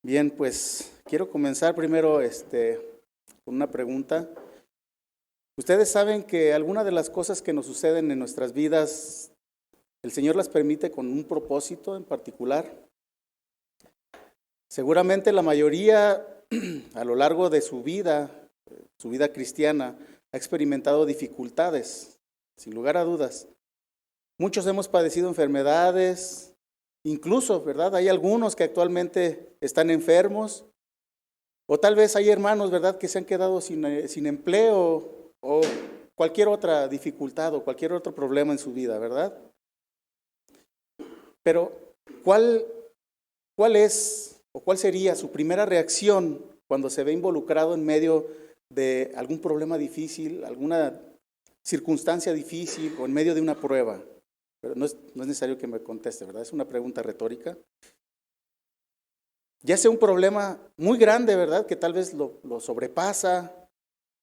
Bien, pues quiero comenzar primero con una pregunta. Ustedes saben que algunas de las cosas que nos suceden en nuestras vidas, el Señor las permite con un propósito en particular. Seguramente la mayoría a lo largo de su vida cristiana, ha experimentado dificultades, sin lugar a dudas. Muchos hemos padecido enfermedades, incluso, ¿verdad? Hay algunos que actualmente están enfermos, o tal vez hay hermanos, ¿verdad?, que se han quedado sin empleo o cualquier otra dificultad o cualquier otro problema en su vida, ¿verdad? Pero, ¿cuál es o cuál sería su primera reacción cuando se ve involucrado en medio de algún problema difícil, alguna circunstancia difícil o en medio de una prueba? Pero no es necesario que me conteste, ¿verdad? Es una pregunta retórica. Ya sea un problema muy grande, ¿verdad?, que tal vez lo sobrepasa,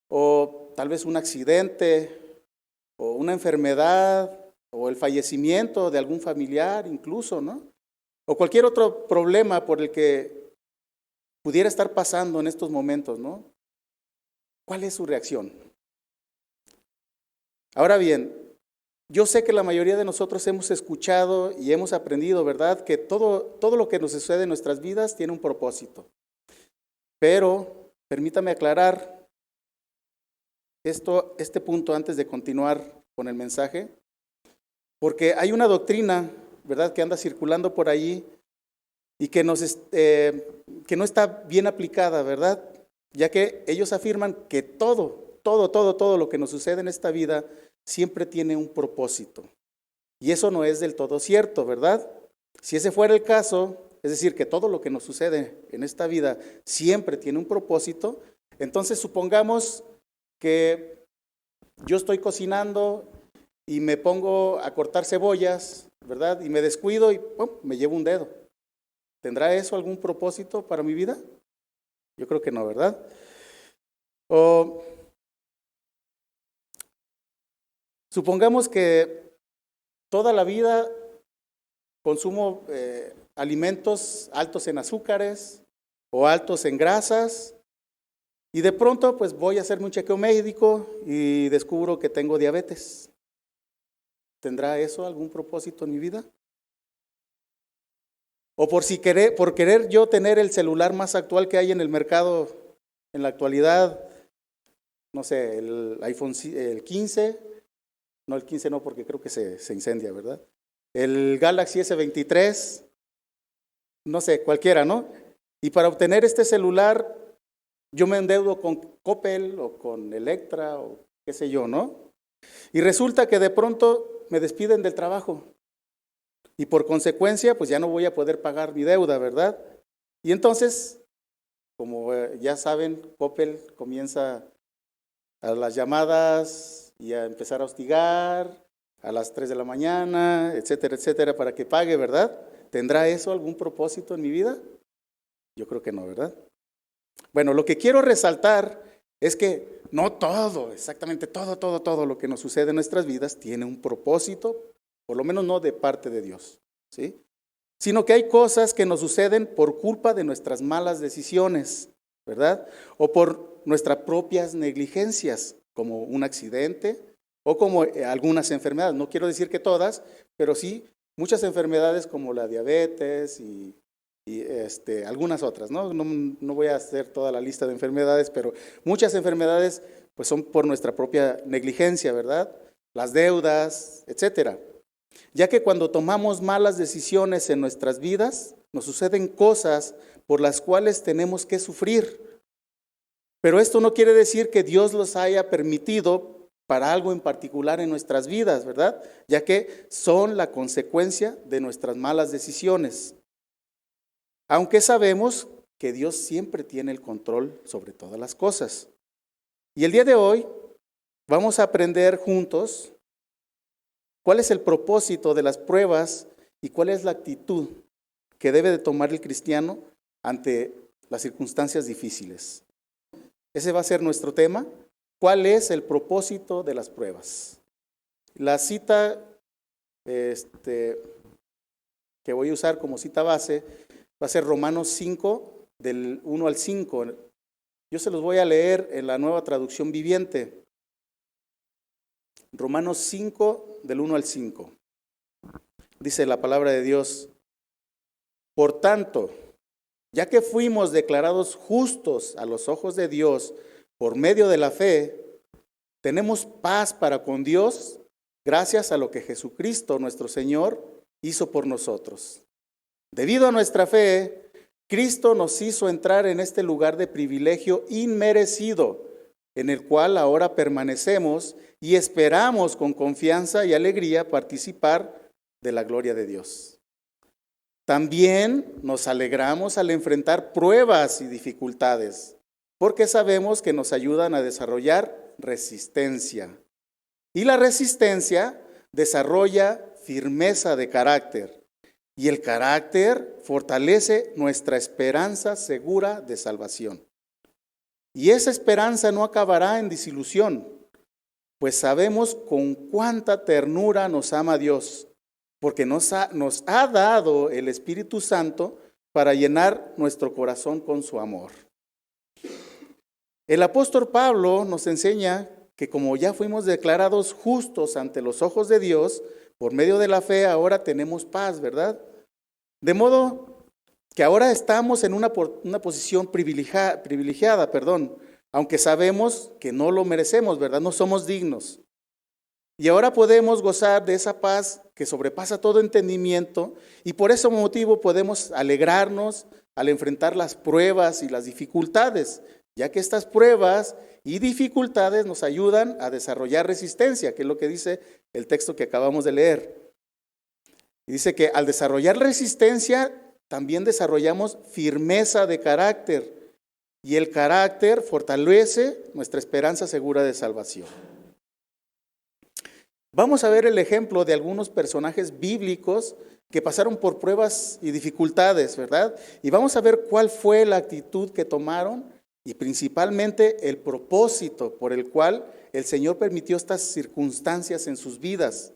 o tal vez un accidente, o una enfermedad, o el fallecimiento de algún familiar incluso, ¿no? O cualquier otro problema por el que pudiera estar pasando en estos momentos, ¿no? ¿Cuál es su reacción? Ahora bien, yo sé que la mayoría de nosotros hemos escuchado y hemos aprendido, ¿verdad?, que todo lo que nos sucede en nuestras vidas tiene un propósito. Pero permítame aclarar este punto antes de continuar con el mensaje, porque hay una doctrina, ¿verdad?, que anda circulando por allí y que no está bien aplicada, ¿verdad? Ya que ellos afirman que todo lo que nos sucede en esta vida siempre tiene un propósito. Y eso no es del todo cierto, ¿verdad? Si ese fuera el caso, es decir, que todo lo que nos sucede en esta vida siempre tiene un propósito, entonces supongamos que yo estoy cocinando y me pongo a cortar cebollas, ¿verdad? Y me descuido y ¡pum!, me llevo un dedo. ¿Tendrá eso algún propósito para mi vida? Yo creo que no, ¿verdad? O supongamos que toda la vida consumo alimentos altos en azúcares o altos en grasas y de pronto pues voy a hacerme un chequeo médico y descubro que tengo diabetes. ¿Tendrá eso algún propósito en mi vida? O por querer yo tener el celular más actual que hay en el mercado en la actualidad, no sé, el iPhone, el 15, no el 15 no porque creo que se incendia, ¿verdad? El Galaxy S23, no sé, cualquiera, ¿no? Y para obtener este celular yo me endeudo con Coppel o con Electra o qué sé yo, ¿no? Y resulta que de pronto me despiden del trabajo y por consecuencia pues ya no voy a poder pagar mi deuda, ¿verdad? Y entonces, como ya saben, Coppel comienza a las llamadas y a empezar a hostigar a las 3 de la mañana, etcétera, para que pague, ¿verdad? ¿Tendrá eso algún propósito en mi vida? Yo creo que no, ¿verdad? Bueno, lo que quiero resaltar es que no todo, exactamente todo lo que nos sucede en nuestras vidas tiene un propósito, por lo menos no de parte de Dios, ¿sí? Sino que hay cosas que nos suceden por culpa de nuestras malas decisiones, ¿verdad? O por nuestras propias negligencias, como un accidente o como algunas enfermedades. No quiero decir que todas, pero sí muchas enfermedades como la diabetes y algunas otras, ¿no? No voy a hacer toda la lista de enfermedades, pero muchas enfermedades pues son por nuestra propia negligencia, ¿verdad? Las deudas, etcétera. Ya que cuando tomamos malas decisiones en nuestras vidas, nos suceden cosas por las cuales tenemos que sufrir. Pero esto no quiere decir que Dios los haya permitido para algo en particular en nuestras vidas, ¿verdad? Ya que son la consecuencia de nuestras malas decisiones. Aunque sabemos que Dios siempre tiene el control sobre todas las cosas. Y el día de hoy vamos a aprender juntos cuál es el propósito de las pruebas y cuál es la actitud que debe de tomar el cristiano ante las circunstancias difíciles. Ese va a ser nuestro tema. ¿Cuál es el propósito de las pruebas? La cita que voy a usar como cita base va a ser Romanos 5, del 1 al 5. Yo se los voy a leer en la Nueva Traducción Viviente. Romanos 5, del 1 al 5. Dice la palabra de Dios: por tanto, ya que fuimos declarados justos a los ojos de Dios por medio de la fe, tenemos paz para con Dios gracias a lo que Jesucristo nuestro Señor hizo por nosotros. Debido a nuestra fe, Cristo nos hizo entrar en este lugar de privilegio inmerecido, en el cual ahora permanecemos y esperamos con confianza y alegría participar de la gloria de Dios. También nos alegramos al enfrentar pruebas y dificultades, porque sabemos que nos ayudan a desarrollar resistencia. Y la resistencia desarrolla firmeza de carácter. Y el carácter fortalece nuestra esperanza segura de salvación. Y esa esperanza no acabará en desilusión, pues sabemos con cuánta ternura nos ama Dios, porque nos ha dado el Espíritu Santo para llenar nuestro corazón con su amor. El apóstol Pablo nos enseña que como ya fuimos declarados justos ante los ojos de Dios, por medio de la fe ahora tenemos paz, ¿verdad? De modo que ahora estamos en una posición privilegiada, aunque sabemos que no lo merecemos, ¿verdad? No somos dignos. Y ahora podemos gozar de esa paz que sobrepasa todo entendimiento, y por ese motivo podemos alegrarnos al enfrentar las pruebas y las dificultades, ya que estas pruebas y dificultades nos ayudan a desarrollar resistencia, que es lo que dice el texto que acabamos de leer. Y dice que al desarrollar resistencia, también desarrollamos firmeza de carácter, y el carácter fortalece nuestra esperanza segura de salvación. Vamos a ver el ejemplo de algunos personajes bíblicos que pasaron por pruebas y dificultades, ¿verdad? Y vamos a ver cuál fue la actitud que tomaron y principalmente el propósito por el cual el Señor permitió estas circunstancias en sus vidas,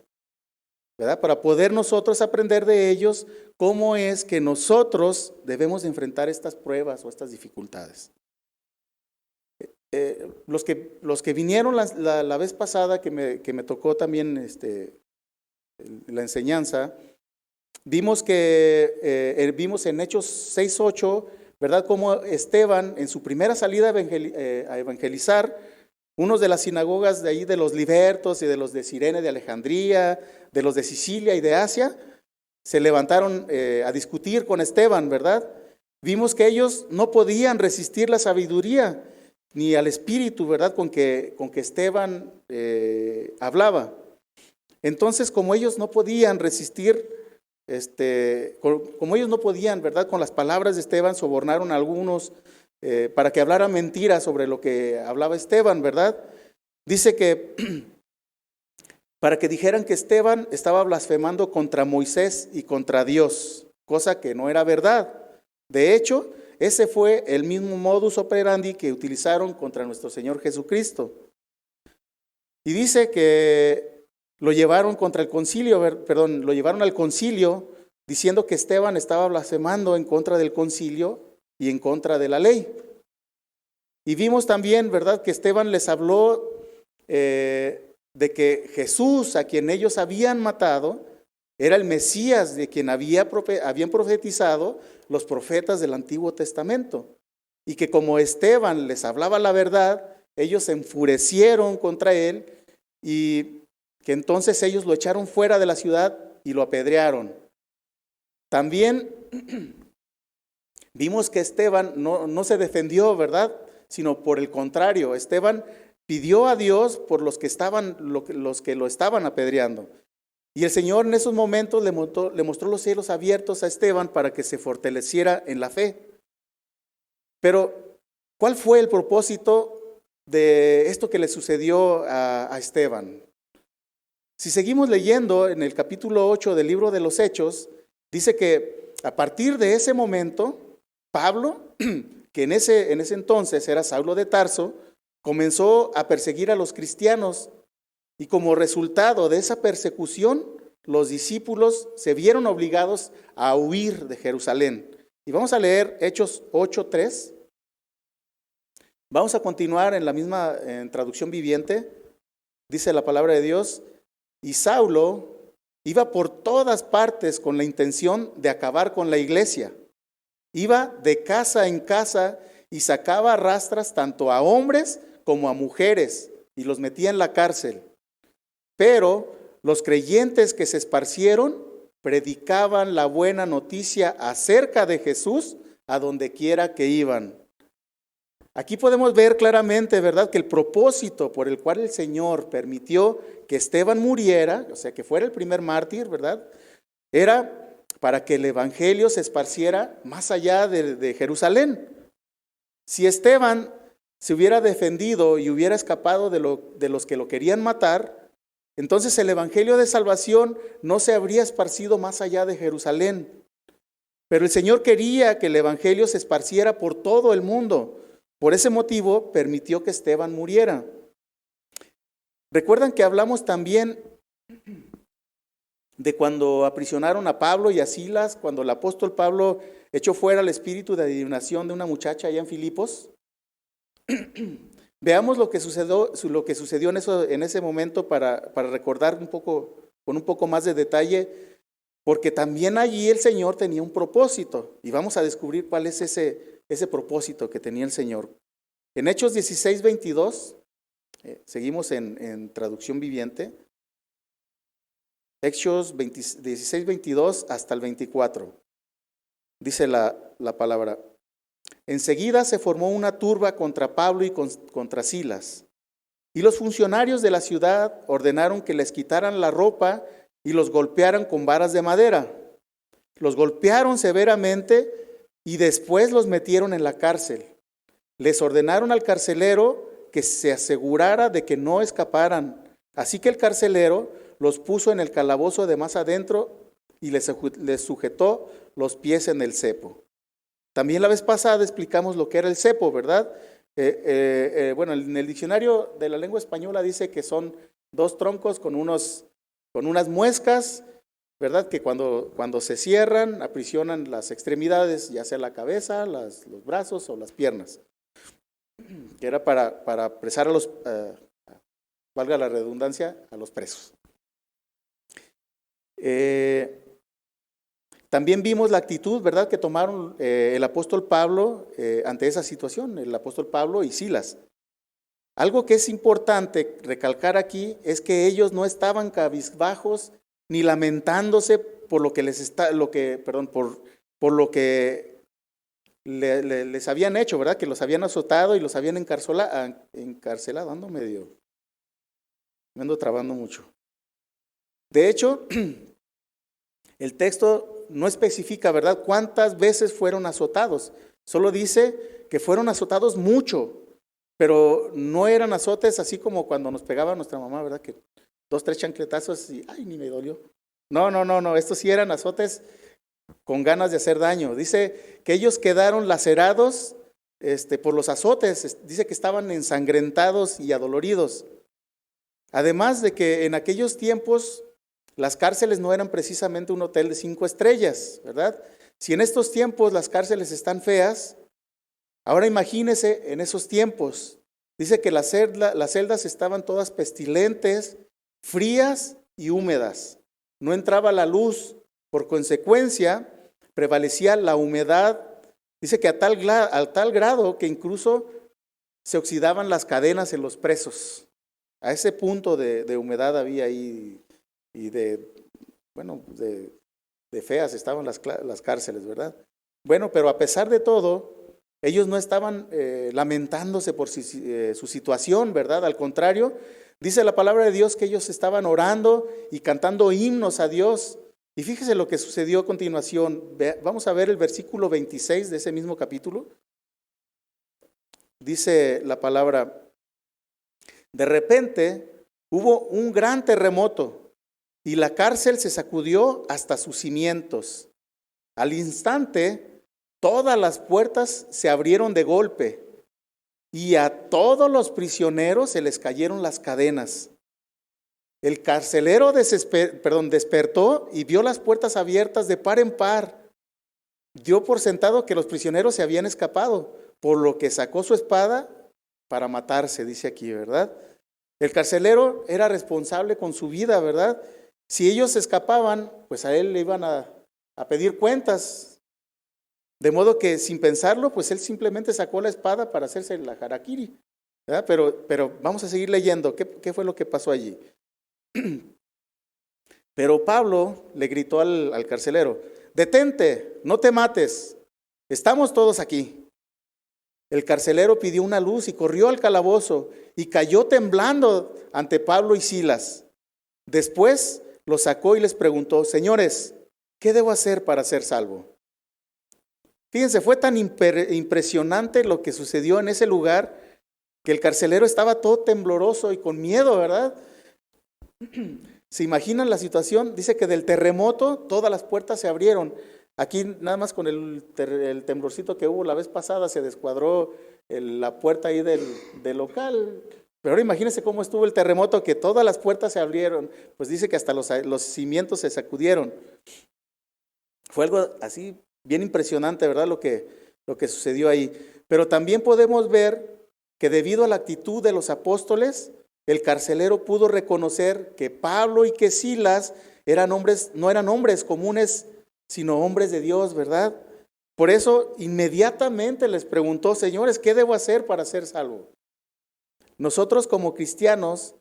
¿verdad? Para poder nosotros aprender de ellos cómo es que nosotros debemos enfrentar estas pruebas o estas dificultades. Los que vinieron la vez pasada que me tocó también la enseñanza, vimos en Hechos 6:8, ¿verdad? Cómo Esteban en su primera salida a evangelizar, unos de las sinagogas de ahí de los libertos y de los de Cirene, de Alejandría, de los de Sicilia y de Asia, se levantaron a discutir con Esteban, ¿verdad? Vimos que ellos no podían resistir la sabiduría ni al espíritu, ¿verdad? Con que Esteban hablaba. Entonces, como ellos no podían resistir, como ellos no podían, ¿verdad? Con las palabras de Esteban, sobornaron a algunos para que hablaran mentiras sobre lo que hablaba Esteban, ¿verdad? Dice que para que dijeran que Esteban estaba blasfemando contra Moisés y contra Dios, cosa que no era verdad. De hecho, ese fue el mismo modus operandi que utilizaron contra nuestro Señor Jesucristo. Y dice que lo llevaron al concilio diciendo que Esteban estaba blasfemando en contra del concilio y en contra de la ley. Y vimos también, ¿verdad?, que Esteban les habló de que Jesús, a quien ellos habían matado, era el Mesías de quien habían profetizado los profetas del Antiguo Testamento. Y que como Esteban les hablaba la verdad, ellos se enfurecieron contra él y que entonces ellos lo echaron fuera de la ciudad y lo apedrearon. También vimos que Esteban no se defendió, ¿verdad?, sino por el contrario, Esteban pidió a Dios por los que lo estaban apedreando. Y el Señor en esos momentos le mostró los cielos abiertos a Esteban para que se fortaleciera en la fe. Pero, ¿cuál fue el propósito de esto que le sucedió a Esteban? Si seguimos leyendo en el capítulo 8 del libro de los Hechos, dice que a partir de ese momento, Pablo, que en ese entonces era Saulo de Tarso, comenzó a perseguir a los cristianos. Y como resultado de esa persecución, los discípulos se vieron obligados a huir de Jerusalén. Y vamos a leer Hechos 8:3. Vamos a continuar en la misma traducción viviente. Dice la palabra de Dios: y Saulo iba por todas partes con la intención de acabar con la iglesia. Iba de casa en casa y sacaba a rastras tanto a hombres como a mujeres y los metía en la cárcel. Pero los creyentes que se esparcieron predicaban la buena noticia acerca de Jesús a donde quiera que iban. Aquí podemos ver claramente, ¿verdad?, que el propósito por el cual el Señor permitió que Esteban muriera, o sea, que fuera el primer mártir, ¿verdad?, era para que el evangelio se esparciera más allá de Jerusalén. Si Esteban se hubiera defendido y hubiera escapado de los que lo querían matar, entonces el evangelio de salvación no se habría esparcido más allá de Jerusalén. Pero el Señor quería que el evangelio se esparciera por todo el mundo. Por ese motivo permitió que Esteban muriera. Recuerdan que hablamos también de cuando aprisionaron a Pablo y a Silas, cuando el apóstol Pablo echó fuera el espíritu de adivinación de una muchacha allá en Filipos. Veamos lo que sucedió en ese momento para recordar con un poco más de detalle, porque también allí el Señor tenía un propósito, y vamos a descubrir cuál es ese propósito que tenía el Señor. En Hechos 16:22, seguimos en traducción viviente, Hechos 16:22 hasta el 24, dice la palabra: enseguida se formó una turba contra Pablo y contra Silas, y los funcionarios de la ciudad ordenaron que les quitaran la ropa y los golpearan con varas de madera. Los golpearon severamente y después los metieron en la cárcel. Les ordenaron al carcelero que se asegurara de que no escaparan. Así que el carcelero los puso en el calabozo de más adentro y les sujetó los pies en el cepo. También la vez pasada explicamos lo que era el cepo, ¿verdad? Bueno, en el diccionario de la lengua española dice que son dos troncos con unas muescas, ¿verdad?, que cuando se cierran aprisionan las extremidades, ya sea la cabeza, los brazos o las piernas, que era para apresar a los, valga la redundancia, a los presos. También vimos la actitud, ¿verdad?, que tomaron el apóstol Pablo ante esa situación, el apóstol Pablo y Silas. Algo que es importante recalcar aquí es que ellos no estaban cabizbajos ni lamentándose por lo que les habían hecho, ¿verdad?, que los habían azotado y los habían encarcelado. Me ando trabando mucho. De hecho, el texto no especifica, ¿verdad?, cuántas veces fueron azotados. Solo dice que fueron azotados mucho, pero no eran azotes así como cuando nos pegaba nuestra mamá, ¿verdad?, que 2, 3 chancletazos y ¡ay, ni me dolió! No, estos sí eran azotes con ganas de hacer daño. Dice que ellos quedaron lacerados por los azotes, dice que estaban ensangrentados y adoloridos. Además de que en aquellos tiempos las cárceles no eran precisamente un hotel de 5 estrellas, ¿verdad? Si en estos tiempos las cárceles están feas, ahora imagínese en esos tiempos. Dice que las celdas estaban todas pestilentes, frías y húmedas. No entraba la luz, por consecuencia prevalecía la humedad. Dice que a tal grado que incluso se oxidaban las cadenas en los presos. A ese punto de humedad había ahí, y de feas estaban las cárceles, ¿verdad? Bueno, pero a pesar de todo, ellos no estaban lamentándose por su situación, ¿verdad? Al contrario, dice la palabra de Dios que ellos estaban orando y cantando himnos a Dios. Y fíjese lo que sucedió a continuación. Vamos a ver el versículo 26 de ese mismo capítulo. Dice la palabra: de repente hubo un gran terremoto y la cárcel se sacudió hasta sus cimientos. Al instante, todas las puertas se abrieron de golpe y a todos los prisioneros se les cayeron las cadenas. El carcelero despertó y vio las puertas abiertas de par en par. dio por sentado que los prisioneros se habían escapado, por lo que sacó su espada para matarse, dice aquí, ¿verdad? El carcelero era responsable con su vida, ¿verdad? Si ellos se escapaban, pues a él le iban a pedir cuentas. De modo que sin pensarlo, pues él simplemente sacó la espada para hacerse la harakiri, ¿verdad? Pero vamos a seguir leyendo. ¿Qué fue lo que pasó allí? Pero Pablo le gritó al carcelero: detente, no te mates, estamos todos aquí. El carcelero pidió una luz y corrió al calabozo y cayó temblando ante Pablo y Silas. Después los sacó y les preguntó: señores, ¿qué debo hacer para ser salvo? Fíjense, fue tan impresionante lo que sucedió en ese lugar que el carcelero estaba todo tembloroso y con miedo, ¿verdad? ¿Se imaginan la situación? Dice que del terremoto todas las puertas se abrieron. Aquí nada más con el temblorcito que hubo la vez pasada se descuadró la puerta ahí del local. Pero ahora imagínense cómo estuvo el terremoto, que todas las puertas se abrieron. Pues dice que hasta los cimientos se sacudieron. Fue algo así bien impresionante, ¿verdad? Lo que sucedió ahí. Pero también podemos ver que debido a la actitud de los apóstoles, el carcelero pudo reconocer que Pablo y que Silas no eran hombres comunes, sino hombres de Dios, ¿verdad? Por eso inmediatamente les preguntó: señores, ¿qué debo hacer para ser salvo? Nosotros como cristianos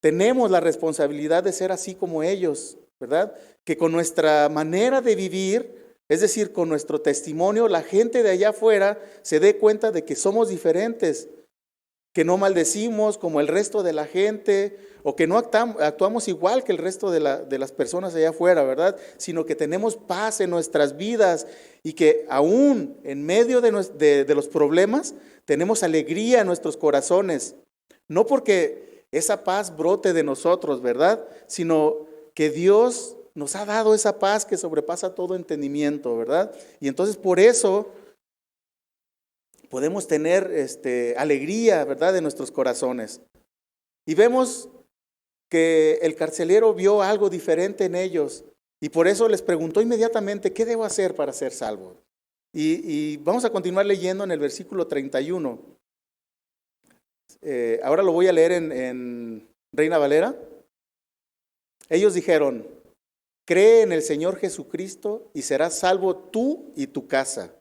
tenemos la responsabilidad de ser así como ellos, ¿verdad? Que con nuestra manera de vivir, es decir, con nuestro testimonio, la gente de allá afuera se dé cuenta de que somos diferentes, que no maldecimos como el resto de la gente, o que no actuamos igual que el resto de las personas allá afuera, ¿verdad? Sino que tenemos paz en nuestras vidas y que aún en medio de los problemas tenemos alegría en nuestros corazones. No porque esa paz brote de nosotros, ¿verdad? Sino que Dios nos ha dado esa paz que sobrepasa todo entendimiento, ¿verdad? Y entonces por eso podemos tener alegría, ¿verdad?, en nuestros corazones. Y vemos que el carcelero vio algo diferente en ellos y por eso les preguntó inmediatamente: ¿qué debo hacer para ser salvo? Y vamos a continuar leyendo en el versículo 31. Ahora lo voy a leer en Reina Valera. Ellos dijeron: cree en el Señor Jesucristo y serás salvo tú y tu casa.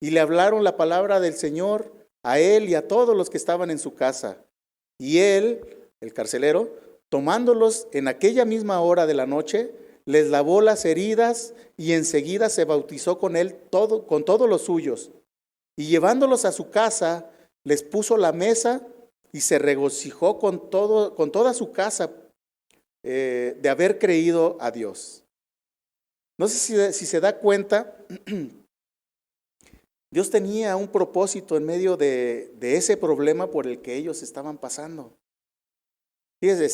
Y le hablaron la palabra del Señor a él y a todos los que estaban en su casa. Y él, el carcelero, tomándolos en aquella misma hora de la noche, les lavó las heridas y enseguida se bautizó con todos los suyos. Y llevándolos a su casa, les puso la mesa y se regocijó con toda su casa de haber creído a Dios. No sé si se da cuenta. Dios tenía un propósito en medio de ese problema por el que ellos estaban pasando. Fíjese,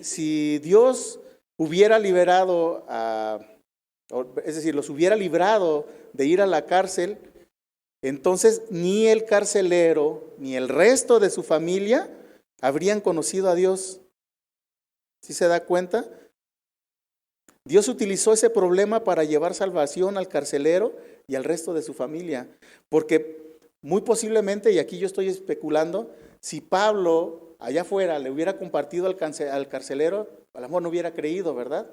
si Dios hubiera liberado, es decir, los hubiera librado de ir a la cárcel, entonces ni el carcelero ni el resto de su familia habrían conocido a Dios. ¿Sí se da cuenta? Dios utilizó ese problema para llevar salvación al carcelero y al resto de su familia. Porque muy posiblemente, y aquí yo estoy especulando, si Pablo allá afuera le hubiera compartido al carcelero, a lo mejor no hubiera creído, ¿verdad?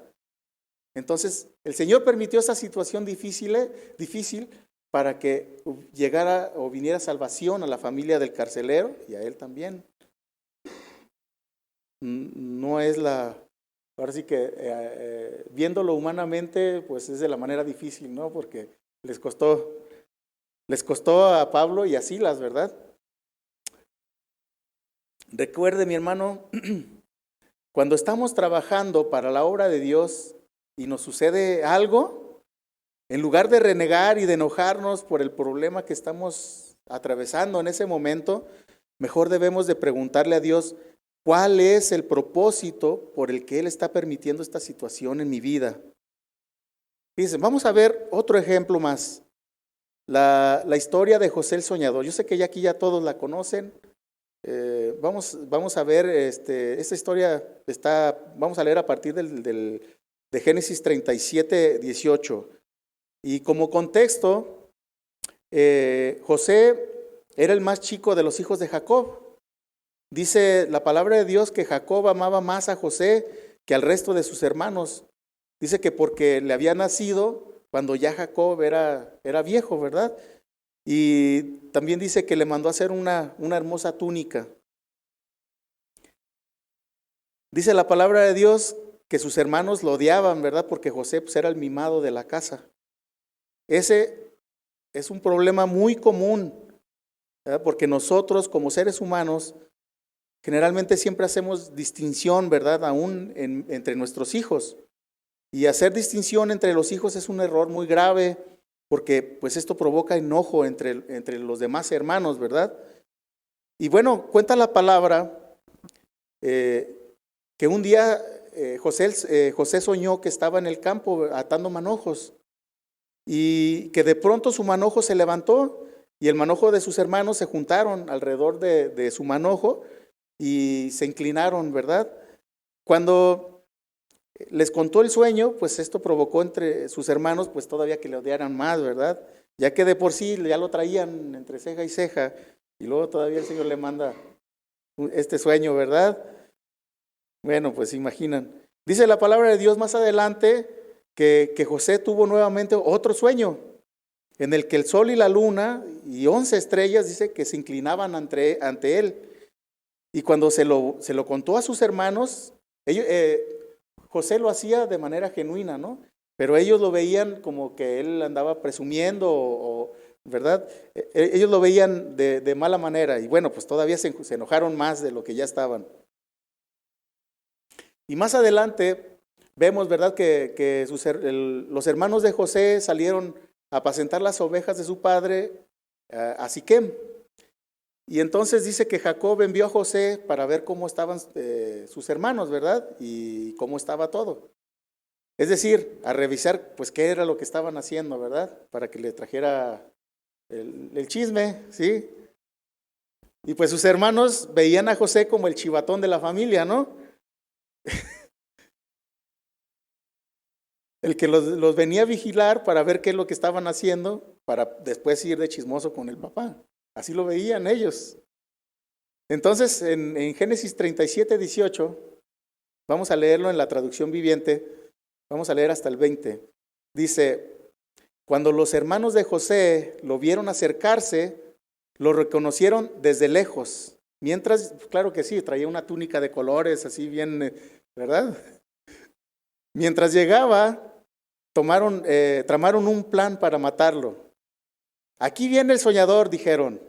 Entonces, el Señor permitió esa situación difícil para que llegara o viniera salvación a la familia del carcelero y a él también. No es ahora sí que viéndolo humanamente, pues es de la manera difícil, ¿no? Porque les costó a Pablo y a Silas, ¿verdad? Recuerde, mi hermano, cuando estamos trabajando para la obra de Dios y nos sucede algo, en lugar de renegar y de enojarnos por el problema que estamos atravesando en ese momento, mejor debemos de preguntarle a Dios: ¿cuál es el propósito por el que Él está permitiendo esta situación en mi vida? Fíjense, vamos a ver otro ejemplo más. La historia de José el Soñador. Yo sé que ya aquí ya todos la conocen. Vamos a ver esta historia. Vamos a leer a partir de Génesis 37, 18. Y como contexto, José era el más chico de los hijos de Jacob. Dice la palabra de Dios que Jacob amaba más a José que al resto de sus hermanos. Dice que porque le había nacido cuando ya Jacob era viejo, ¿verdad? Y también dice que le mandó a hacer una hermosa túnica. Dice la palabra de Dios que sus hermanos lo odiaban, ¿verdad? Porque José pues, era el mimado de la casa. Ese es un problema muy común, ¿verdad? Porque nosotros como seres humanos generalmente siempre hacemos distinción, ¿verdad? Aún entre nuestros hijos. Y hacer distinción entre los hijos es un error muy grave porque pues esto provoca enojo entre los demás hermanos, ¿verdad? Y bueno, cuenta la palabra que un día José soñó que estaba en el campo atando manojos y que de pronto su manojo se levantó y el manojo de sus hermanos se juntaron alrededor de su manojo y se inclinaron, ¿verdad? Cuando les contó el sueño, pues esto provocó entre sus hermanos, pues todavía que le odiaran más, ¿verdad? Ya que de por sí ya lo traían entre ceja y ceja, y luego todavía el Señor le manda este sueño, ¿verdad? Bueno, pues imaginan. Dice la palabra de Dios más adelante que José tuvo nuevamente otro sueño, en el que el sol y la luna y 11 estrellas, dice que se inclinaban ante él. Y cuando se lo contó a sus hermanos, José lo hacía de manera genuina, ¿no? Pero ellos lo veían como que él andaba presumiendo, ¿verdad? Ellos lo veían de mala manera y bueno, pues todavía se enojaron más de lo que ya estaban. Y más adelante vemos, ¿verdad? Que los hermanos de José salieron a apacentar las ovejas de su padre a Siquem. Y entonces dice que Jacob envió a José para ver cómo estaban sus hermanos, ¿verdad? Y cómo estaba todo. Es decir, a revisar pues qué era lo que estaban haciendo, ¿verdad? Para que le trajera el chisme, ¿sí? Y pues sus hermanos veían a José como el chivatón de la familia, ¿no? El que los venía a vigilar para ver qué es lo que estaban haciendo, para después ir de chismoso con el papá. Así lo veían ellos. Entonces, en Génesis 37, 18, vamos a leerlo en la traducción viviente, vamos a leer hasta el 20. Dice, cuando los hermanos de José lo vieron acercarse, lo reconocieron desde lejos. Mientras, claro que sí, traía una túnica de colores, así bien, ¿verdad? Mientras llegaba, tramaron un plan para matarlo. Aquí viene el soñador, dijeron.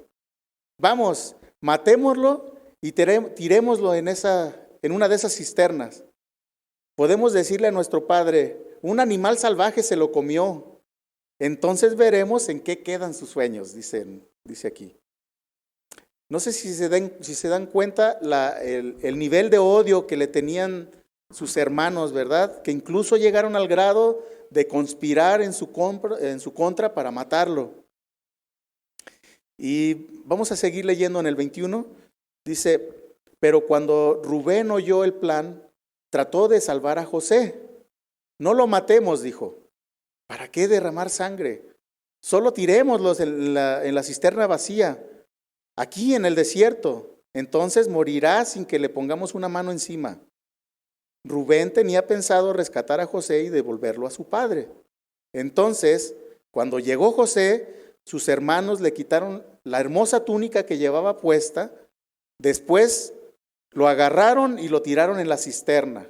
Vamos, matémoslo y tirémoslo en una de esas cisternas. Podemos decirle a nuestro padre, un animal salvaje se lo comió. Entonces veremos en qué quedan sus sueños, dice aquí. No sé si se dan cuenta el nivel de odio que le tenían sus hermanos, ¿verdad? Que incluso llegaron al grado de conspirar en su contra para matarlo. Y vamos a seguir leyendo en el 21. Dice, pero cuando Rubén oyó el plan, trató de salvar a José. No lo matemos, dijo. ¿Para qué derramar sangre? Solo tirémoslos en la cisterna vacía, aquí en el desierto. Entonces morirá sin que le pongamos una mano encima. Rubén tenía pensado rescatar a José y devolverlo a su padre. Entonces, cuando llegó José, sus hermanos le quitaron la hermosa túnica que llevaba puesta. Después lo agarraron y lo tiraron en la cisterna.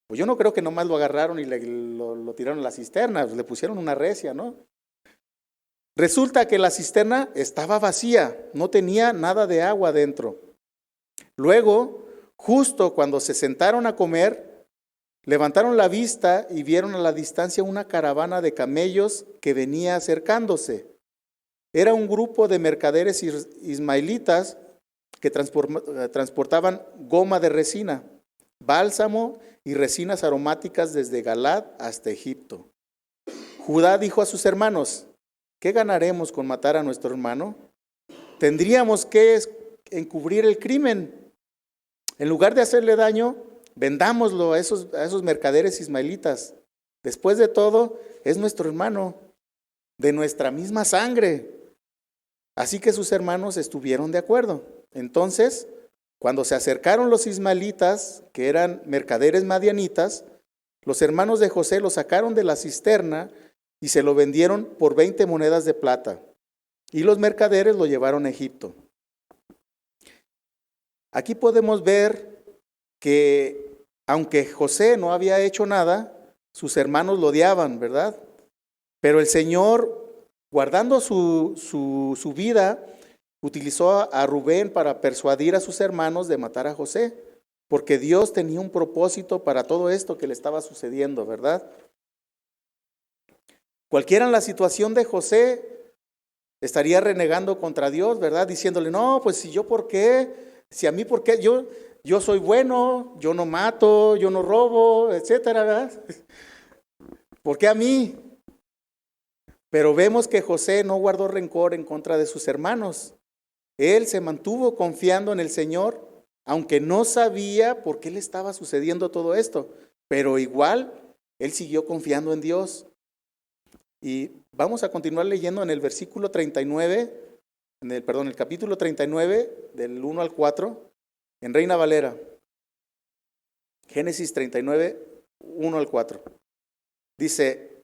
Pues yo no creo que nomás lo agarraron y lo tiraron en la cisterna, le pusieron una recia, ¿no? Resulta que la cisterna estaba vacía, no tenía nada de agua dentro. Luego, justo cuando se sentaron a comer, levantaron la vista y vieron a la distancia una caravana de camellos que venía acercándose. Era un grupo de mercaderes ismaelitas que transportaban goma de resina, bálsamo y resinas aromáticas desde Galaad hasta Egipto. Judá dijo a sus hermanos, ¿qué ganaremos con matar a nuestro hermano? Tendríamos que encubrir el crimen. En lugar de hacerle daño, vendámoslo a esos mercaderes ismaelitas Después de todo, es nuestro hermano, de nuestra misma sangre. Así que sus hermanos estuvieron de acuerdo. Entonces, cuando se acercaron los ismaelitas, que eran mercaderes madianitas, los hermanos de José lo sacaron de la cisterna y se lo vendieron por 20 monedas de plata. Y los mercaderes lo llevaron a Egipto. Aquí podemos ver que aunque José no había hecho nada, sus hermanos lo odiaban, ¿verdad? Pero el Señor, guardando su vida, utilizó a Rubén para persuadir a sus hermanos de matar a José, porque Dios tenía un propósito para todo esto que le estaba sucediendo, ¿verdad? Cualquiera en la situación de José estaría renegando contra Dios, ¿verdad? Diciéndole, no, pues si yo por qué, si a mí por qué, yo soy bueno, yo no mato, yo no robo, etcétera, ¿verdad? ¿Por qué a mí? Pero vemos que José no guardó rencor en contra de sus hermanos. Él se mantuvo confiando en el Señor, aunque no sabía por qué le estaba sucediendo todo esto, pero igual él siguió confiando en Dios. Y vamos a continuar leyendo en el versículo 39, el capítulo 39, del 1 al 4, en Reina Valera. Génesis 39, 1 al 4. Dice,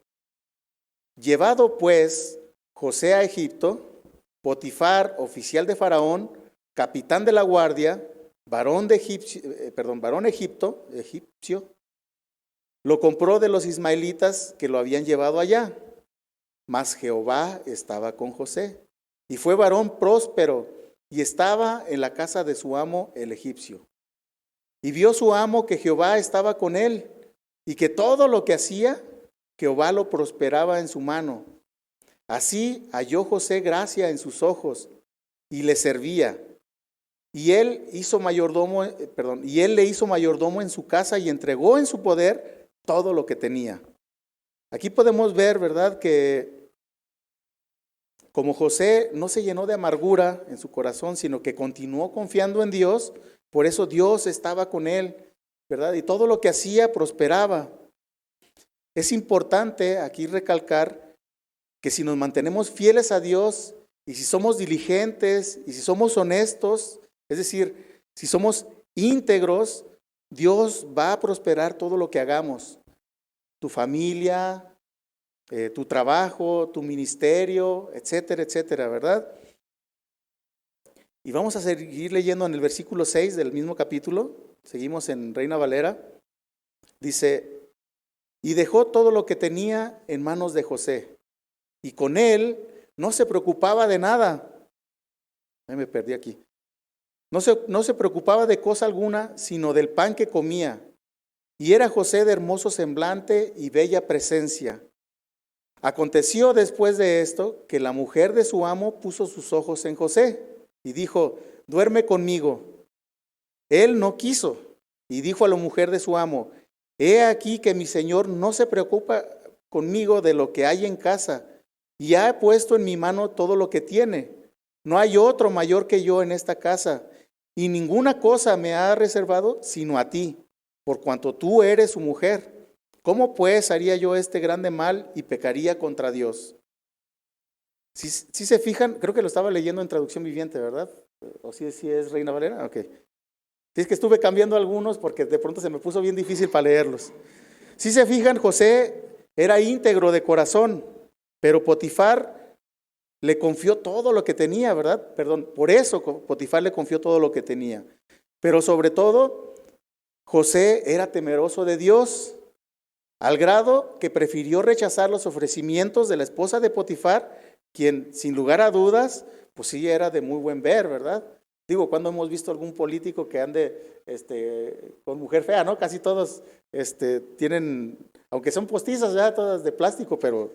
llevado pues José a Egipto, Potifar, oficial de Faraón, capitán de la guardia, varón egipcio, lo compró de los ismaelitas que lo habían llevado allá. Mas Jehová estaba con José, y fue varón próspero, y estaba en la casa de su amo el egipcio. Y vio su amo que Jehová estaba con él, y que todo lo que hacía, Jehová lo prosperaba en su mano. Así halló José gracia en sus ojos, y le servía. Y él le hizo mayordomo en su casa, y entregó en su poder todo lo que tenía. Aquí podemos ver, ¿verdad?, que como José no se llenó de amargura en su corazón, sino que continuó confiando en Dios, por eso Dios estaba con él, ¿verdad? Y todo lo que hacía prosperaba. Es importante aquí recalcar que si nos mantenemos fieles a Dios y si somos diligentes y si somos honestos, es decir, si somos íntegros, Dios va a prosperar todo lo que hagamos. Tu familia, tu trabajo, tu ministerio, etcétera, etcétera, ¿verdad? Y vamos a seguir leyendo en el versículo 6 del mismo capítulo, seguimos en Reina Valera, dice, y dejó todo lo que tenía en manos de José, y con él no se preocupaba de nada. Me perdí aquí. No se preocupaba de cosa alguna, sino del pan que comía. Y era José de hermoso semblante y bella presencia. Aconteció después de esto que la mujer de su amo puso sus ojos en José y dijo, duerme conmigo. Él no quiso y dijo a la mujer de su amo, he aquí que mi señor no se preocupa conmigo de lo que hay en casa y ha puesto en mi mano todo lo que tiene. No hay otro mayor que yo en esta casa y ninguna cosa me ha reservado sino a ti, por cuanto tú eres su mujer. ¿Cómo pues haría yo este grande mal y pecaría contra Dios? Si se fijan, creo que lo estaba leyendo en traducción viviente, ¿verdad? ¿O si es Reina Valera? Ok. Si es que estuve cambiando algunos porque de pronto se me puso bien difícil para leerlos. Si se fijan, José era íntegro de corazón, pero Potifar le confió todo lo que tenía, ¿verdad? Por eso Potifar le confió todo lo que tenía. Pero sobre todo, José era temeroso de Dios, al grado que prefirió rechazar los ofrecimientos de la esposa de Potifar, quien sin lugar a dudas, pues sí era de muy buen ver, ¿verdad? Digo, cuando hemos visto algún político que ande con mujer fea, ¿no? Casi todos tienen, aunque son postizas, ya todas de plástico, pero...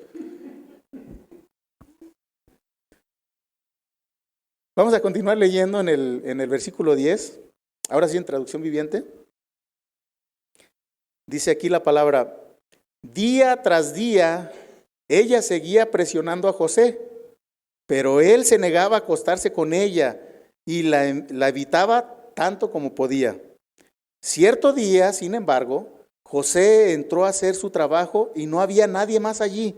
Vamos a continuar leyendo en el versículo 10, ahora sí en traducción viviente. Dice aquí la palabra, día tras día, ella seguía presionando a José, pero él se negaba a acostarse con ella y la evitaba tanto como podía. Cierto día, sin embargo, José entró a hacer su trabajo y no había nadie más allí.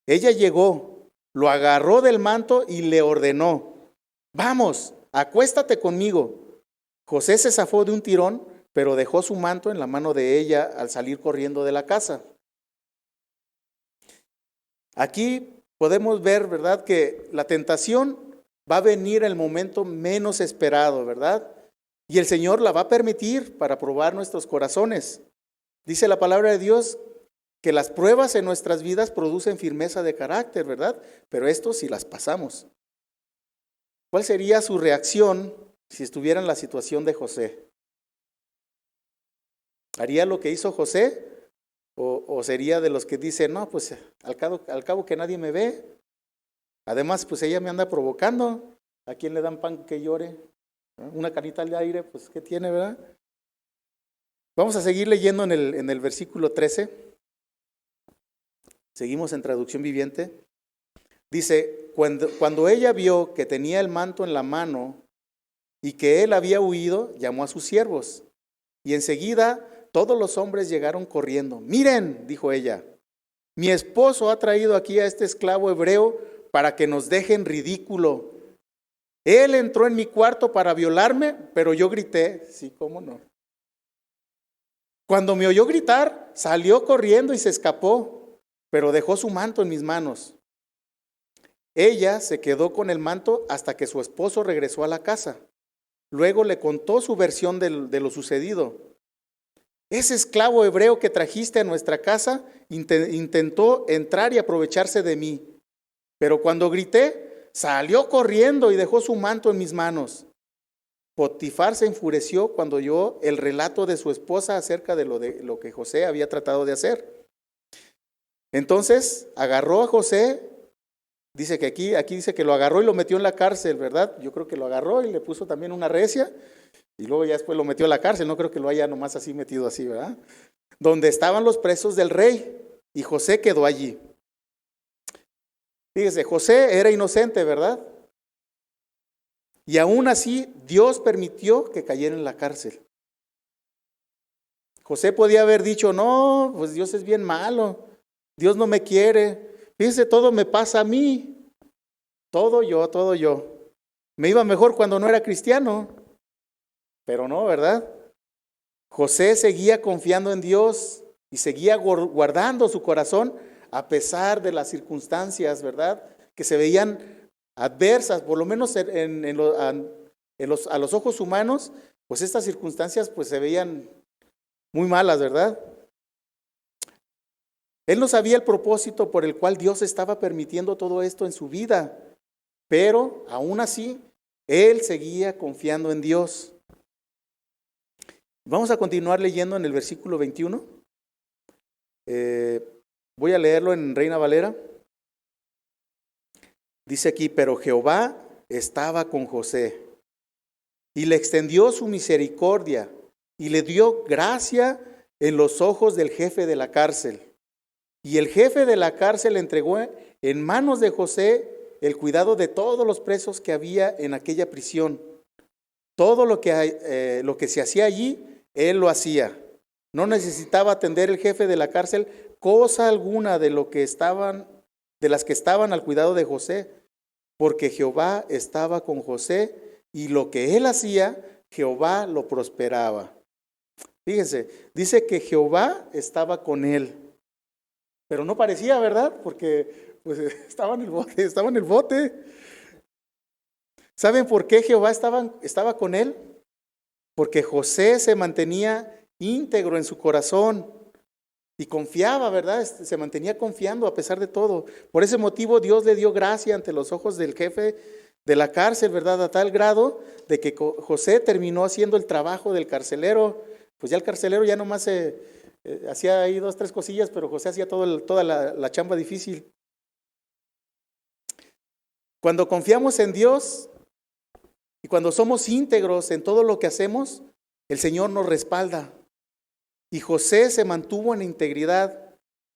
Ella llegó, lo agarró del manto y le ordenó: vamos, acuéstate conmigo. José se zafó de un tirón, pero dejó su manto en la mano de ella al salir corriendo de la casa. Aquí podemos ver, ¿verdad?, que la tentación va a venir en el momento menos esperado, ¿verdad? Y el Señor la va a permitir para probar nuestros corazones. Dice la palabra de Dios que las pruebas en nuestras vidas producen firmeza de carácter, ¿verdad? Pero esto si las pasamos. ¿Cuál sería su reacción si estuviera en la situación de José? ¿Haría lo que hizo José? ¿O sería de los que dicen, no, pues al cabo que nadie me ve? Además, pues ella me anda provocando. ¿A quién le dan pan que llore? Una canita al aire, pues ¿qué tiene, verdad? Vamos a seguir leyendo en el versículo 13. Seguimos en traducción viviente. Dice, cuando ella vio que tenía el manto en la mano y que él había huido, llamó a sus siervos. Y enseguida todos los hombres llegaron corriendo. Miren, dijo ella, mi esposo ha traído aquí a este esclavo hebreo para que nos deje en ridículo. Él entró en mi cuarto para violarme, pero yo grité. Sí, cómo no. Cuando me oyó gritar, salió corriendo y se escapó, pero dejó su manto en mis manos. Ella se quedó con el manto hasta que su esposo regresó a la casa. Luego le contó su versión de lo sucedido. Ese esclavo hebreo que trajiste a nuestra casa intentó entrar y aprovecharse de mí, pero cuando grité, salió corriendo y dejó su manto en mis manos. Potifar se enfureció cuando oyó el relato de su esposa acerca de lo que José había tratado de hacer. Entonces agarró a José, dice que aquí dice que lo agarró y lo metió en la cárcel, ¿verdad? Yo creo que lo agarró y le puso también una recia y luego ya después lo metió a la cárcel, no creo que lo haya nomás así metido así, ¿verdad? Donde estaban los presos del rey y José quedó allí. Fíjese, José era inocente, ¿verdad? Y aún así Dios permitió que cayera en la cárcel. José podía haber dicho, no, pues Dios es bien malo, Dios no me quiere. Fíjese, todo me pasa a mí, todo yo. Me iba mejor cuando no era cristiano, pero no, ¿verdad? José seguía confiando en Dios y seguía guardando su corazón a pesar de las circunstancias, ¿verdad?, que se veían adversas, por lo menos a los ojos humanos, pues estas circunstancias pues se veían muy malas, ¿verdad? Él no sabía el propósito por el cual Dios estaba permitiendo todo esto en su vida, pero aún así, él seguía confiando en Dios. Vamos a continuar leyendo en el versículo 21. Voy a leerlo en Reina Valera. Dice aquí, pero Jehová estaba con José y le extendió su misericordia y le dio gracia en los ojos del jefe de la cárcel. Y el jefe de la cárcel entregó en manos de José el cuidado de todos los presos que había en aquella prisión. Todo lo que se hacía allí, él lo hacía. No necesitaba atender el jefe de la cárcel cosa alguna de las que estaban al cuidado de José, porque Jehová estaba con José y lo que él hacía, Jehová lo prosperaba. Fíjense, dice que Jehová estaba con él, pero no parecía, ¿verdad? Porque pues, estaba en el bote. ¿Saben por qué Jehová estaba con él? Porque José se mantenía íntegro en su corazón y confiaba, ¿verdad? Se mantenía confiando a pesar de todo. Por ese motivo Dios le dio gracia ante los ojos del jefe de la cárcel, ¿verdad? A tal grado de que José terminó haciendo el trabajo del carcelero. Pues ya el carcelero ya nomás hacía ahí 2, 3 cosillas, pero José hacía toda la chamba difícil. Cuando confiamos en Dios y cuando somos íntegros en todo lo que hacemos, el Señor nos respalda. Y José se mantuvo en integridad,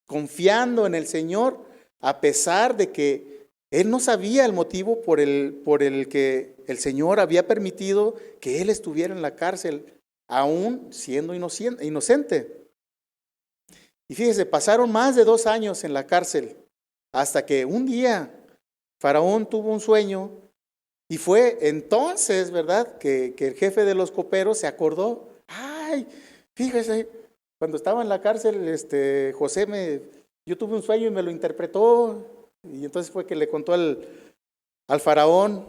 confiando en el Señor, a pesar de que él no sabía el motivo por el que el Señor había permitido que él estuviera en la cárcel, aún siendo inocente. Y fíjese, pasaron más de 2 años en la cárcel, hasta que un día Faraón tuvo un sueño, y fue entonces, ¿verdad?, que el jefe de los coperos se acordó. Ay, fíjese, cuando estaba en la cárcel, yo tuve un sueño y me lo interpretó, y entonces fue que le contó al faraón.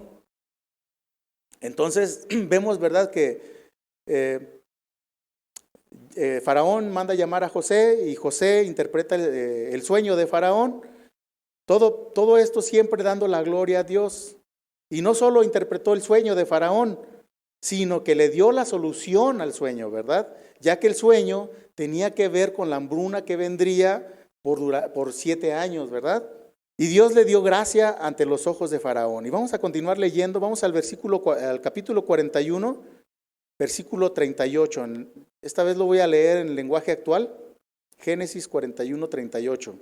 Entonces vemos, ¿verdad?, que Faraón manda llamar a José, y José interpreta el sueño de Faraón. Todo esto siempre dando la gloria a Dios. Y no solo interpretó el sueño de Faraón, sino que le dio la solución al sueño, ¿verdad? Ya que el sueño tenía que ver con la hambruna que vendría por 7 años, ¿verdad? Y Dios le dio gracia ante los ojos de Faraón. Y vamos a continuar leyendo, vamos al capítulo 41, versículo 38. Esta vez lo voy a leer en el lenguaje actual, Génesis 41, 38.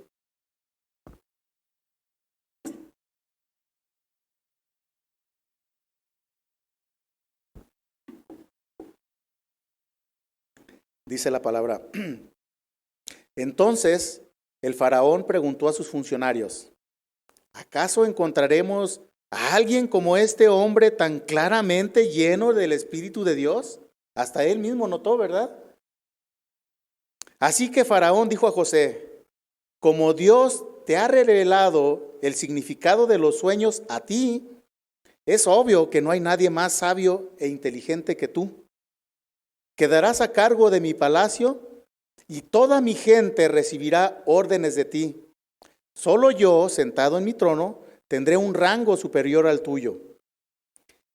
Dice la palabra: entonces el faraón preguntó a sus funcionarios: ¿acaso encontraremos a alguien como este hombre tan claramente lleno del Espíritu de Dios? Hasta él mismo notó, ¿verdad? Así que Faraón dijo a José: como Dios te ha revelado el significado de los sueños a ti, es obvio que no hay nadie más sabio e inteligente que tú. Quedarás a cargo de mi palacio y toda mi gente recibirá órdenes de ti. Solo yo, sentado en mi trono, tendré un rango superior al tuyo.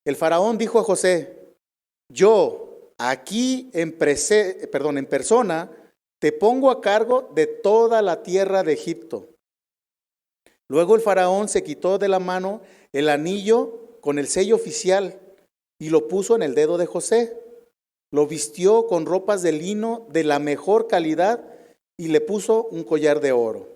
El faraón dijo a José: yo aquí en persona te pongo a cargo de toda la tierra de Egipto. Luego el faraón se quitó de la mano el anillo con el sello oficial y lo puso en el dedo de José. Lo vistió con ropas de lino de la mejor calidad y le puso un collar de oro.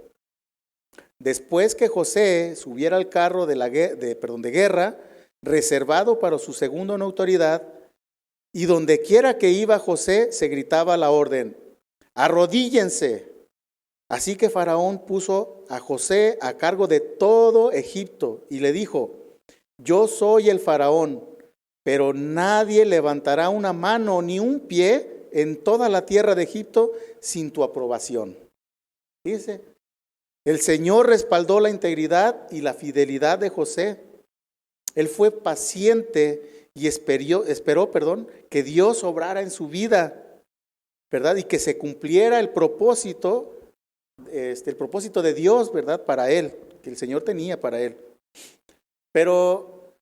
Después que José subiera al carro de guerra, reservado para su segundo en autoridad, y donde quiera que iba José, se gritaba la orden: arrodíllense. Así que Faraón puso a José a cargo de todo Egipto y le dijo: yo soy el Faraón, pero nadie levantará una mano ni un pie en toda la tierra de Egipto sin tu aprobación. Dice, el Señor respaldó la integridad y la fidelidad de José. Él fue paciente y esperó, que Dios obrara en su vida, ¿verdad? Y que se cumpliera el propósito de Dios, ¿verdad? Para él, que el Señor tenía para él. Pero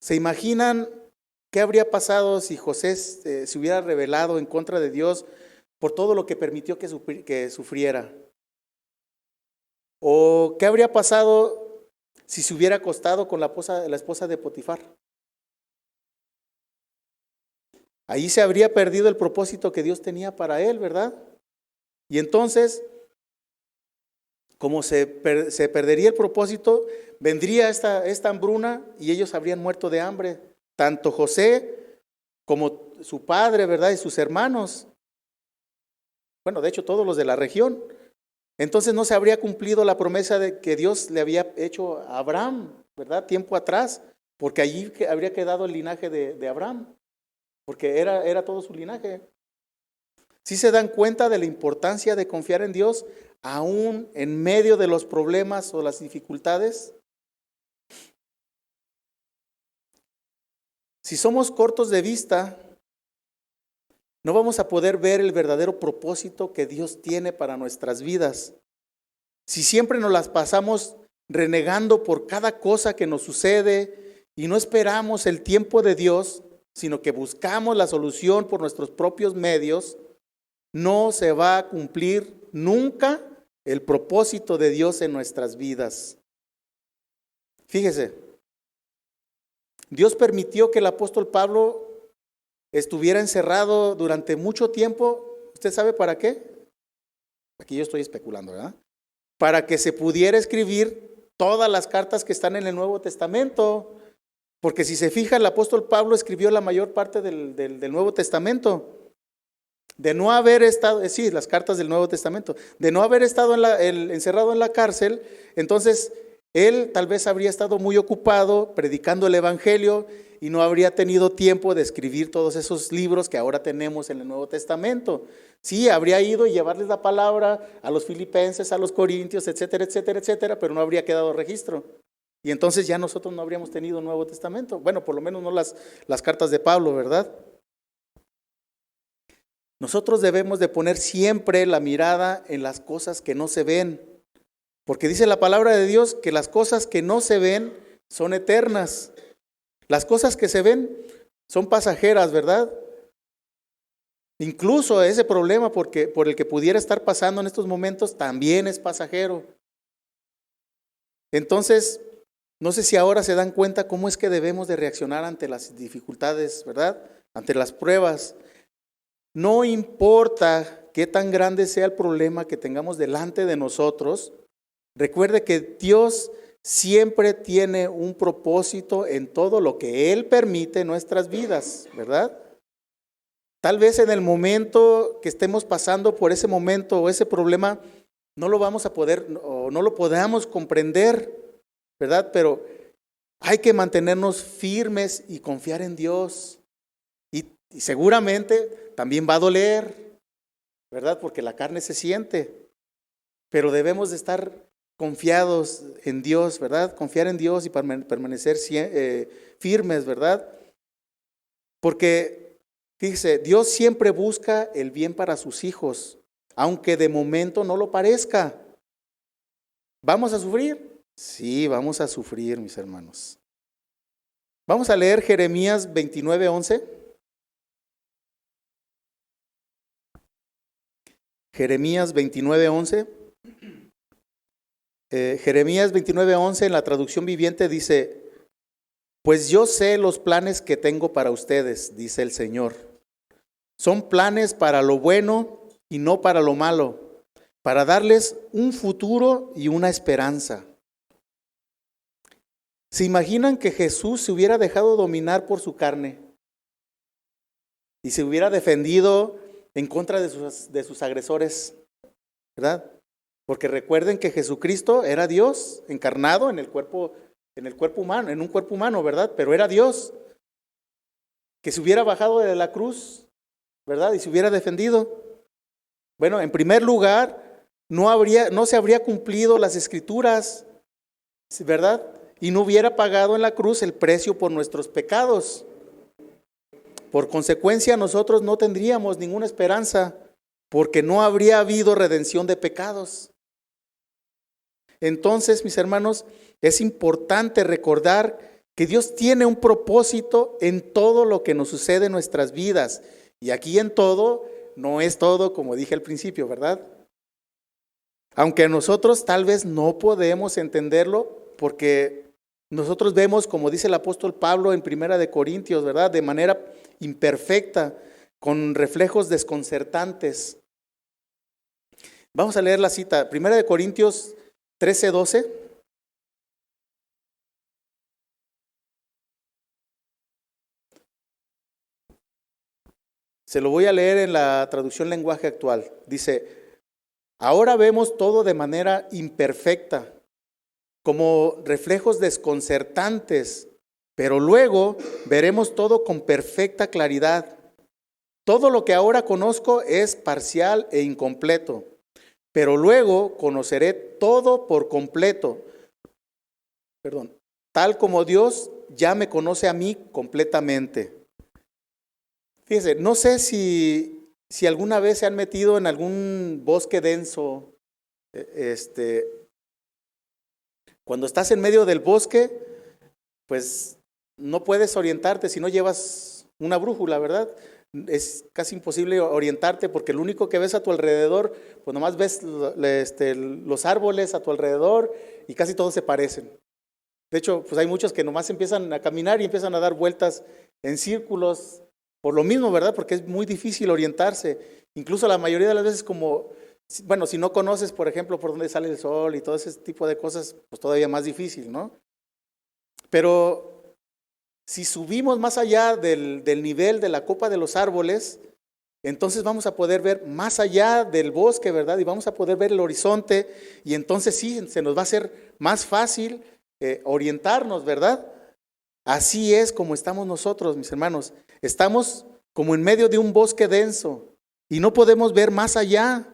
¿se imaginan qué habría pasado si José se hubiera rebelado en contra de Dios por todo lo que permitió que sufriera? ¿O qué habría pasado si se hubiera acostado con la esposa de Potifar? Ahí se habría perdido el propósito que Dios tenía para él, ¿verdad? Y entonces, como se perdería el propósito, vendría esta hambruna y ellos habrían muerto de hambre, tanto José como su padre, ¿verdad? Y sus hermanos. Bueno, de hecho todos los de la región. Entonces no se habría cumplido la promesa de que Dios le había hecho a Abraham, ¿verdad? Tiempo atrás, porque allí habría quedado el linaje de Abraham, porque era todo su linaje. ¿Sí se dan cuenta de la importancia de confiar en Dios aún en medio de los problemas o las dificultades? Si somos cortos de vista, no vamos a poder ver el verdadero propósito que Dios tiene para nuestras vidas. Si siempre nos las pasamos renegando por cada cosa que nos sucede y no esperamos el tiempo de Dios, sino que buscamos la solución por nuestros propios medios, no se va a cumplir nunca el propósito de Dios en nuestras vidas. Fíjese, Dios permitió que el apóstol Pablo estuviera encerrado durante mucho tiempo. ¿Usted sabe para qué? Aquí yo estoy especulando, ¿verdad? Para que se pudiera escribir todas las cartas que están en el Nuevo Testamento. Porque si se fija, el apóstol Pablo escribió la mayor parte del Nuevo Testamento. de no haber estado, sí, las cartas del Nuevo Testamento, de no haber estado encerrado en la cárcel, entonces él tal vez habría estado muy ocupado predicando el Evangelio y no habría tenido tiempo de escribir todos esos libros que ahora tenemos en el Nuevo Testamento. Sí, habría ido y llevarles la palabra a los filipenses, a los corintios, etcétera, etcétera, etcétera, pero no habría quedado registro. Y entonces ya nosotros no habríamos tenido un Nuevo Testamento. Bueno, por lo menos no las cartas de Pablo, ¿verdad? Nosotros debemos de poner siempre la mirada en las cosas que no se ven, porque dice la palabra de Dios que las cosas que no se ven son eternas. Las cosas que se ven son pasajeras, ¿verdad? Incluso ese problema por el que pudiera estar pasando en estos momentos también es pasajero. Entonces, no sé si ahora se dan cuenta cómo es que debemos de reaccionar ante las dificultades, ¿verdad? Ante las pruebas. No importa qué tan grande sea el problema que tengamos delante de nosotros, recuerde que Dios siempre tiene un propósito en todo lo que Él permite en nuestras vidas, ¿verdad? Tal vez en el momento que estemos pasando por ese momento o ese problema, no lo vamos a poder o no lo podamos comprender, ¿verdad? Pero hay que mantenernos firmes y confiar en Dios. Y seguramente también va a doler, ¿verdad? Porque la carne se siente. Pero debemos de estar confiados en Dios, ¿verdad? Confiar en Dios y permanecer firmes, ¿verdad? Porque, fíjese, Dios siempre busca el bien para sus hijos, aunque de momento no lo parezca. ¿Vamos a sufrir? Sí, vamos a sufrir, mis hermanos. Vamos a leer Jeremías 29:11. Jeremías 29:11. Jeremías 29:11 en la traducción viviente dice: pues yo sé los planes que tengo para ustedes, dice el Señor. Son planes para lo bueno y no para lo malo, para darles un futuro y una esperanza. ¿Se imaginan que Jesús se hubiera dejado dominar por su carne y se hubiera defendido en contra de sus agresores, ¿verdad? Porque recuerden que Jesucristo era Dios encarnado en el cuerpo humano, en un cuerpo humano, ¿verdad? Pero era Dios, que se hubiera bajado de la cruz, ¿verdad? Y se hubiera defendido. Bueno, en primer lugar, no se habría cumplido las Escrituras, ¿verdad? Y no hubiera pagado en la cruz el precio por nuestros pecados. Por consecuencia, nosotros no tendríamos ninguna esperanza, porque no habría habido redención de pecados. Entonces, mis hermanos, es importante recordar que Dios tiene un propósito en todo lo que nos sucede en nuestras vidas. Y aquí en todo, no es todo como dije al principio, ¿verdad? Aunque nosotros tal vez no podemos entenderlo, porque nosotros vemos, como dice el apóstol Pablo en 1 Corintios, ¿verdad? De manera imperfecta, con reflejos desconcertantes. Vamos a leer la cita, 1 Corintios 13:12. Se lo voy a leer en la traducción lenguaje actual. Dice: ahora vemos todo de manera imperfecta, como reflejos desconcertantes, pero luego veremos todo con perfecta claridad. Todo lo que ahora conozco es parcial e incompleto, pero luego conoceré todo por completo. Tal como Dios ya me conoce a mí completamente. Fíjense, no sé si alguna vez se han metido en algún bosque denso. Cuando estás en medio del bosque, pues no puedes orientarte si no llevas una brújula, ¿verdad? Es casi imposible orientarte porque lo único que ves a tu alrededor, pues nomás ves los árboles a tu alrededor y casi todos se parecen. De hecho, pues hay muchos que nomás empiezan a caminar y empiezan a dar vueltas en círculos por lo mismo, ¿verdad? Porque es muy difícil orientarse. Incluso la mayoría de las veces si no conoces, por ejemplo, por dónde sale el sol y todo ese tipo de cosas, pues todavía más difícil, ¿no? Pero si subimos más allá del nivel de la copa de los árboles, entonces vamos a poder ver más allá del bosque, ¿verdad? Y vamos a poder ver el horizonte, y entonces sí, se nos va a hacer más fácil orientarnos, ¿verdad? Así es como estamos nosotros, mis hermanos. Estamos como en medio de un bosque denso y no podemos ver más allá.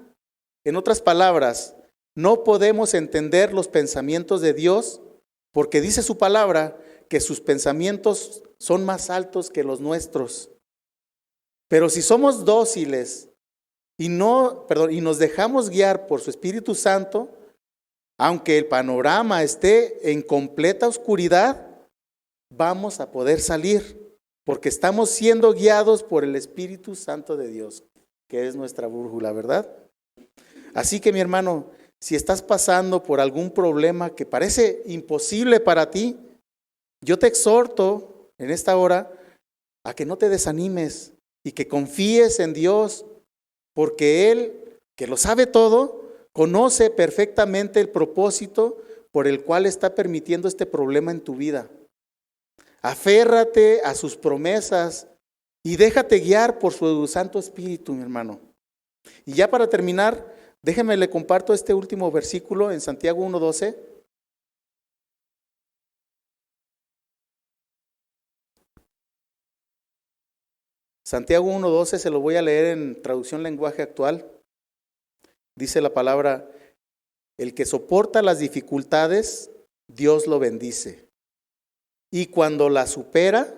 En otras palabras, no podemos entender los pensamientos de Dios porque dice su palabra que sus pensamientos son más altos que los nuestros. Pero si somos dóciles y nos dejamos guiar por su Espíritu Santo, aunque el panorama esté en completa oscuridad, vamos a poder salir, porque estamos siendo guiados por el Espíritu Santo de Dios, que es nuestra brújula, ¿verdad? Así que, mi hermano, si estás pasando por algún problema que parece imposible para ti, yo te exhorto en esta hora a que no te desanimes y que confíes en Dios, porque Él, que lo sabe todo, conoce perfectamente el propósito por el cual está permitiendo este problema en tu vida. Aférrate a sus promesas y déjate guiar por su Santo Espíritu, mi hermano. Y ya para terminar, déjeme le comparto este último versículo en Santiago 1:12. Santiago 1:12 se lo voy a leer en traducción lenguaje actual. Dice la palabra: el que soporta las dificultades, Dios lo bendice. Y cuando la supera,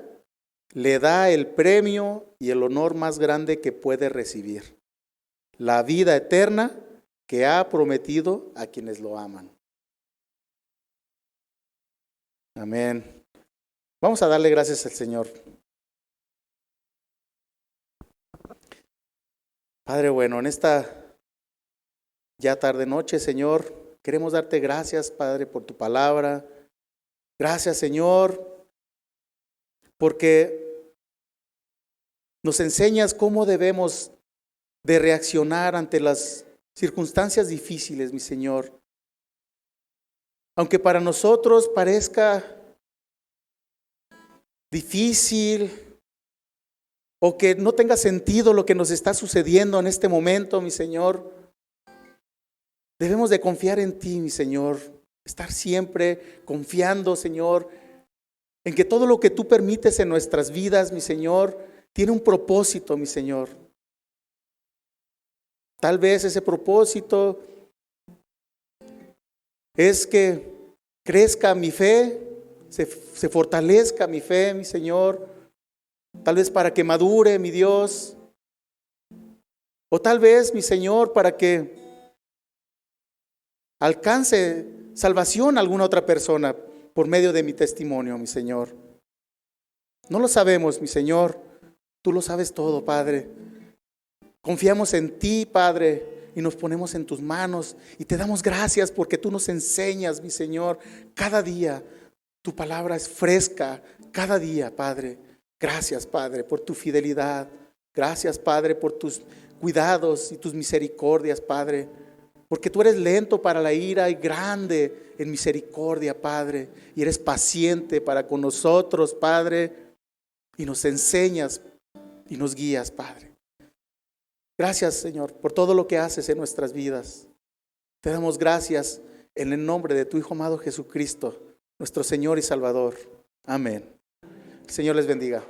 le da el premio y el honor más grande que puede recibir: la vida eterna que ha prometido a quienes lo aman. Amén. Vamos a darle gracias al Señor. Padre bueno, en esta ya tarde noche, Señor, queremos darte gracias, Padre, por tu palabra. Gracias, Señor, porque nos enseñas cómo debemos de reaccionar ante las circunstancias difíciles, mi Señor. Aunque para nosotros parezca difícil o que no tenga sentido lo que nos está sucediendo en este momento, mi Señor, debemos de confiar en ti, mi Señor. Estar siempre confiando, Señor, en que todo lo que tú permites en nuestras vidas, mi Señor, tiene un propósito, mi Señor. Tal vez ese propósito es que crezca mi fe, se fortalezca mi fe, mi Señor. Tal vez para que madure, mi Dios. O tal vez, mi Señor, para que alcance salvación a alguna otra persona por medio de mi testimonio, mi Señor. No lo sabemos, mi Señor. Tú lo sabes todo, Padre. Confiamos en ti, Padre, y nos ponemos en tus manos y te damos gracias porque tú nos enseñas, mi Señor, cada día. Tu palabra es fresca cada día, Padre. Gracias, Padre, por tu fidelidad. Gracias, Padre, por tus cuidados y tus misericordias, Padre. Porque tú eres lento para la ira y grande en misericordia, Padre. Y eres paciente para con nosotros, Padre. Y nos enseñas y nos guías, Padre. Gracias, Señor, por todo lo que haces en nuestras vidas. Te damos gracias en el nombre de tu Hijo amado Jesucristo, nuestro Señor y Salvador. Amén. El Señor les bendiga.